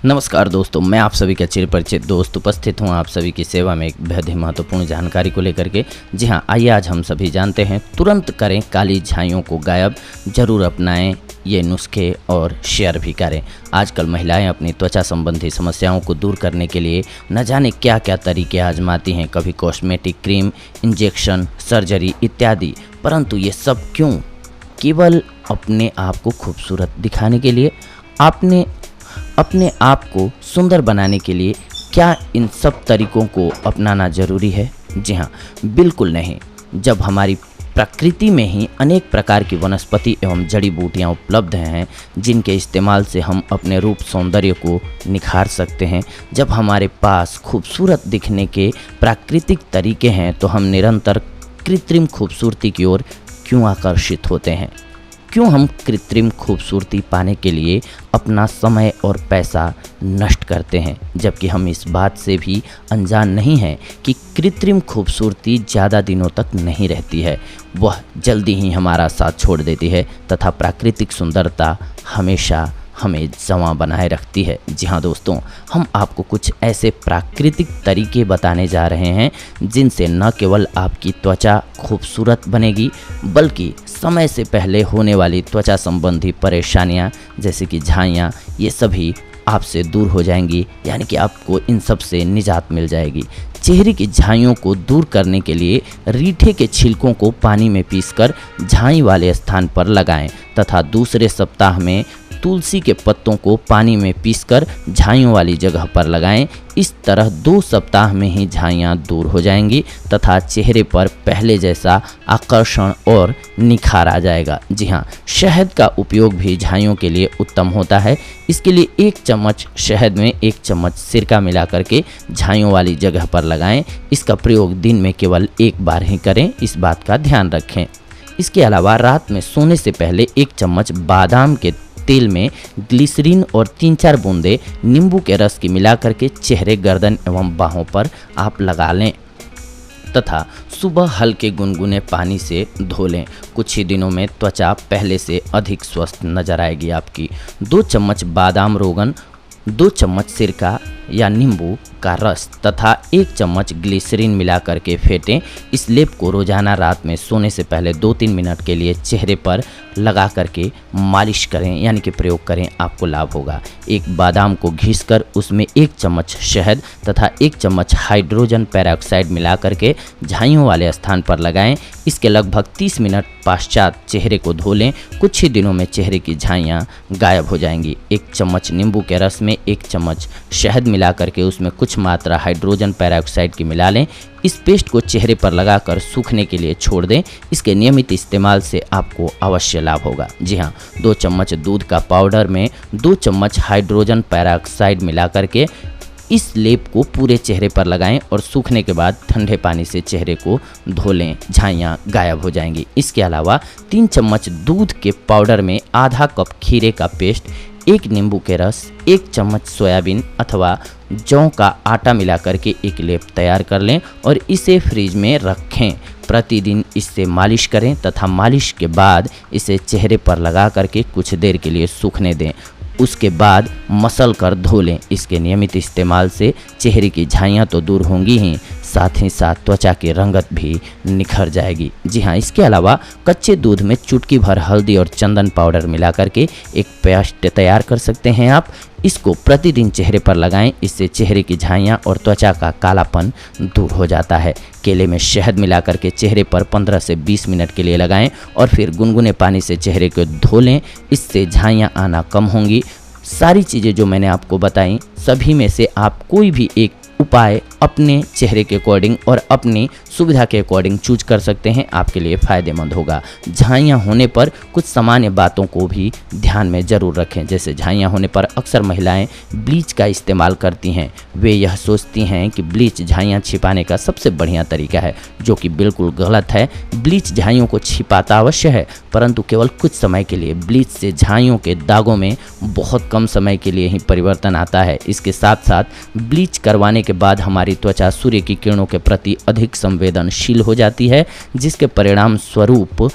नमस्कार दोस्तों, मैं आप सभी का चिरपरिचित दोस्त उपस्थित हूं आप सभी की सेवा में एक बेहद ही महत्वपूर्ण जानकारी को लेकर के। जी हां, आइए आज हम सभी जानते हैं, तुरंत करें काली झाइयों को गायब, ज़रूर अपनाएं ये नुस्खे और शेयर भी करें। आजकल महिलाएं अपनी त्वचा संबंधी समस्याओं को दूर करने के लिए न जाने क्या क्या तरीके आजमाती हैं, कभी कॉस्मेटिक क्रीम, इंजेक्शन, सर्जरी इत्यादि। परंतु ये सब क्यों? केवल अपने आप को खूबसूरत दिखाने के लिए? आपने अपने आप को सुंदर बनाने के लिए क्या इन सब तरीकों को अपनाना ज़रूरी है? जी हाँ, बिल्कुल नहीं। जब हमारी प्रकृति में ही अनेक प्रकार की वनस्पति एवं जड़ी बूटियाँ उपलब्ध हैं जिनके इस्तेमाल से हम अपने रूप सौंदर्य को निखार सकते हैं, जब हमारे पास खूबसूरत दिखने के प्राकृतिक तरीके हैं, तो हम निरंतर कृत्रिम खूबसूरती की ओर क्यों आकर्षित होते हैं? क्यों हम कृत्रिम खूबसूरती पाने के लिए अपना समय और पैसा नष्ट करते हैं, जबकि हम इस बात से भी अनजान नहीं हैं कि कृत्रिम खूबसूरती ज़्यादा दिनों तक नहीं रहती है, वह जल्दी ही हमारा साथ छोड़ देती है तथा प्राकृतिक सुंदरता हमेशा हमें जवां बनाए रखती है। जी हाँ दोस्तों, हम आपको कुछ ऐसे प्राकृतिक तरीके बताने जा रहे हैं जिनसे न केवल आपकी त्वचा खूबसूरत बनेगी, बल्कि समय से पहले होने वाली त्वचा संबंधी परेशानियां जैसे कि झाइयाँ, ये सभी आपसे दूर हो जाएंगी, यानी कि आपको इन सब से निजात मिल जाएगी। चेहरे की झाइयों को दूर करने के लिए रीठे के छिलकों को पानी में पीसकर झाई वाले स्थान पर लगाएं तथा दूसरे सप्ताह में तुलसी के पत्तों को पानी में पीसकर झाइयों वाली जगह पर लगाएं। इस तरह 2 सप्ताह में ही झाइयाँ दूर हो जाएंगी तथा चेहरे पर पहले जैसा आकर्षण और निखार आ जाएगा। जी हाँ, शहद का उपयोग भी झाइयों के लिए उत्तम होता है। इसके लिए 1 चम्मच शहद में 1 चम्मच सिरका मिला करके झाइयों वाली जगह पर लगाएं। इसका प्रयोग दिन में केवल 1 बार ही करें, इस बात का ध्यान रखें। इसके अलावा रात में सोने से पहले 1 चम्मच बादाम के तेल में ग्लिसरीन और 3-4 बूंदे नींबू के रस की मिला करके चेहरे, गर्दन एवं बाहों पर आप लगा लें तथा सुबह हल्के गुनगुने पानी से धो लें। कुछ ही दिनों में त्वचा पहले से अधिक स्वस्थ नजर आएगी आपकी। 2 चम्मच बादाम रोगन, 2 चम्मच सिरका या नींबू का रस तथा 1 चम्मच ग्लिसरीन मिला करके फेंटें। इस लेप को रोजाना रात में सोने से पहले 2-3 मिनट के लिए चेहरे पर लगा करके मालिश करें, यानी कि प्रयोग करें, आपको लाभ होगा। 1 बादाम को घिसकर उसमें 1 चम्मच शहद तथा 1 चम्मच हाइड्रोजन पेरोक्साइड मिला करके झाइयों वाले स्थान पर लगाएं। इसके लगभग 30 मिनट पश्चात चेहरे को धो लें। कुछ ही दिनों में चेहरे की झाइयाँ गायब हो जाएंगी। 1 चम्मच नींबू के रस में 1 चम्मच शहद मिला करके उसमें कुछ मात्रा हाइड्रोजन पेरोक्साइड की मिला लें। इस पेस्ट को चेहरे पर लगाकर सूखने के लिए छोड़ दें। इसके नियमित इस्तेमाल से आपको अवश्य लाभ होगा। जी हाँ, 2 चम्मच दूध का पाउडर में 2 चम्मच हाइड्रोजन पेरोक्साइड मिला करके इस लेप को पूरे चेहरे पर लगाएं और सूखने के बाद ठंडे पानी से चेहरे को धो लें, झाइयाँ गायब हो जाएंगी। इसके अलावा 3 चम्मच दूध के पाउडर में आधा कप खीरे का पेस्ट, 1 नींबू के रस, 1 चम्मच सोयाबीन अथवा जौ का आटा मिला करके एक लेप तैयार कर लें और इसे फ्रिज में रखें। प्रतिदिन इससे मालिश करें तथा मालिश के बाद इसे चेहरे पर लगा करके कुछ देर के लिए सूखने दें। उसके बाद मसल कर धो लें। इसके नियमित इस्तेमाल से चेहरे की झाइयाँ तो दूर होंगी ही, साथ ही साथ त्वचा की रंगत भी निखर जाएगी। जी हाँ, इसके अलावा कच्चे दूध में चुटकी भर हल्दी और चंदन पाउडर मिला करके एक पेस्ट तैयार कर सकते हैं आप। इसको प्रतिदिन चेहरे पर लगाएं। इससे चेहरे की झाइयाँ और त्वचा का कालापन दूर हो जाता है। केले में शहद मिला करके चेहरे पर 15 से 20 मिनट के लिए लगाएं और फिर गुनगुने पानी से चेहरे को धो लें। इससे झाइयाँ आना कम होंगी। सारी चीज़ें जो मैंने आपको बताई, सभी में से आप कोई भी एक उपाय अपने चेहरे के अकॉर्डिंग और अपनी सुविधा के अकॉर्डिंग चूज कर सकते हैं, आपके लिए फ़ायदेमंद होगा। झाइयाँ होने पर कुछ सामान्य बातों को भी ध्यान में ज़रूर रखें। जैसे झाइयाँ होने पर अक्सर महिलाएं ब्लीच का इस्तेमाल करती हैं। वे यह सोचती हैं कि ब्लीच झाइयाँ छिपाने का सबसे बढ़िया तरीका है, जो कि बिल्कुल गलत है। ब्लीच झाइयों को छिपाता अवश्य है, परंतु केवल कुछ समय के लिए। ब्लीच से झाइयों के दागों में बहुत कम समय के लिए ही परिवर्तन आता है। इसके साथ साथ ब्लीच करवाने के बाद हमारी त्वचा सूर्य की किरणों के प्रति अधिक संवेदनशील हो जाती है, जिसके परिणाम स्वरूप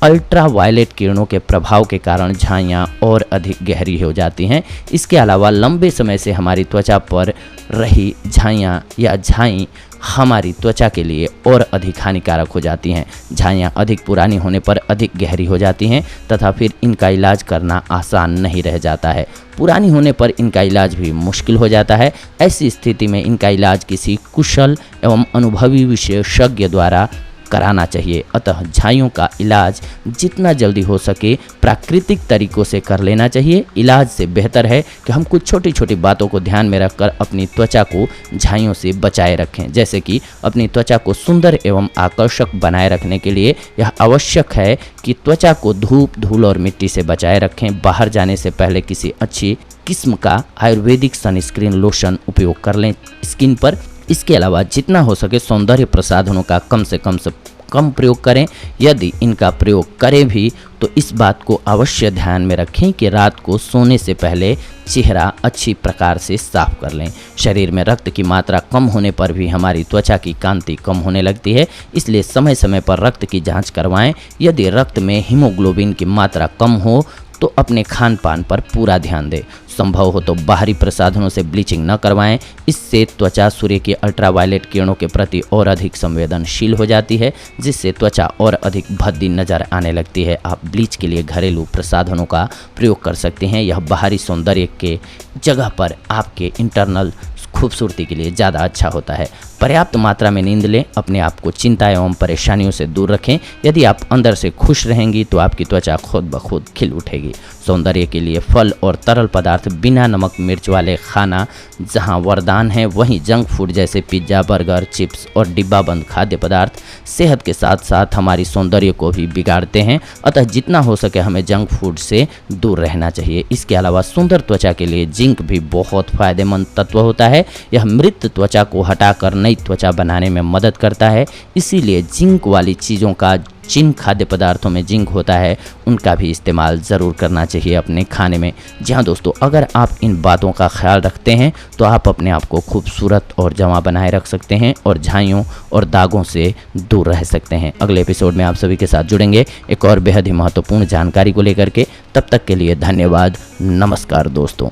अल्ट्रा वायलेट किरणों के प्रभाव के कारण झाइयाँ और अधिक गहरी हो जाती हैं। इसके अलावा लंबे समय से हमारी त्वचा पर रही झाइयाँ या झाई हमारी त्वचा के लिए और अधिक हानिकारक हो जाती हैं। झाइयाँ अधिक पुरानी होने पर अधिक गहरी हो जाती हैं तथा फिर इनका इलाज करना आसान नहीं रह जाता है। पुरानी होने पर इनका इलाज भी मुश्किल हो जाता है। ऐसी स्थिति में इनका इलाज किसी कुशल एवं अनुभवी विशेषज्ञ द्वारा कराना चाहिए। अतः झाइयों का इलाज जितना जल्दी हो सके प्राकृतिक तरीकों से कर लेना चाहिए। इलाज से बेहतर है कि हम कुछ छोटी छोटी बातों को ध्यान में रखकर अपनी त्वचा को झाइयों से बचाए रखें। जैसे कि अपनी त्वचा को सुंदर एवं आकर्षक बनाए रखने के लिए यह आवश्यक है कि त्वचा को धूप, धूल और मिट्टी से बचाए रखें। बाहर जाने से पहले किसी अच्छी किस्म का आयुर्वेदिक सनस्क्रीन लोशन उपयोग कर लें स्किन पर। इसके अलावा जितना हो सके सौंदर्य प्रसाधनों का कम से कम प्रयोग करें। यदि इनका प्रयोग करें भी तो इस बात को अवश्य ध्यान में रखें कि रात को सोने से पहले चेहरा अच्छी प्रकार से साफ कर लें। शरीर में रक्त की मात्रा कम होने पर भी हमारी त्वचा की कांति कम होने लगती है, इसलिए समय समय पर रक्त की जांच करवाएं। यदि रक्त में हीमोग्लोबिन की मात्रा कम हो तो अपने खान पान पर पूरा ध्यान दें। संभव हो तो बाहरी प्रसाधनों से ब्लीचिंग न करवाएं। इससे त्वचा सूर्य के अल्ट्रावायलेट किरणों के प्रति और अधिक संवेदनशील हो जाती है, जिससे त्वचा और अधिक भद्दी नजर आने लगती है। आप ब्लीच के लिए घरेलू प्रसाधनों का प्रयोग कर सकते हैं। यह बाहरी सौंदर्य के जगह पर आपके इंटरनल खूबसूरती के लिए ज़्यादा अच्छा होता है। पर्याप्त मात्रा में नींद लें। अपने आप को चिंता एवं परेशानियों से दूर रखें। यदि आप अंदर से खुश रहेंगी तो आपकी त्वचा खुद ब खुद खिल उठेगी। सौंदर्य के लिए फल और तरल पदार्थ, बिना नमक मिर्च वाले खाना जहां वरदान है, वहीं जंक फूड जैसे पिज्ज़ा, बर्गर, चिप्स और डिब्बाबंद खाद्य पदार्थ सेहत के साथ साथ हमारी सौंदर्य को भी बिगाड़ते हैं। अतः जितना हो सके हमें जंक फूड से दूर रहना चाहिए। इसके अलावा सुंदर त्वचा के लिए जिंक भी बहुत फायदेमंद तत्व होता है। यह मृत त्वचा को हटाकर नई त्वचा बनाने में मदद करता है। इसीलिए जिंक वाली चीज़ों का, जिन खाद्य पदार्थों में जिंक होता है, उनका भी इस्तेमाल ज़रूर करना चाहिए अपने खाने में। जी हाँ दोस्तों, अगर आप इन बातों का ख्याल रखते हैं तो आप अपने आप को खूबसूरत और जवां बनाए रख सकते हैं और झाइयों और दागों से दूर रह सकते हैं। अगले एपिसोड में आप सभी के साथ जुड़ेंगे एक और बेहद ही महत्वपूर्ण जानकारी को लेकर के। तब तक के लिए धन्यवाद। नमस्कार दोस्तों।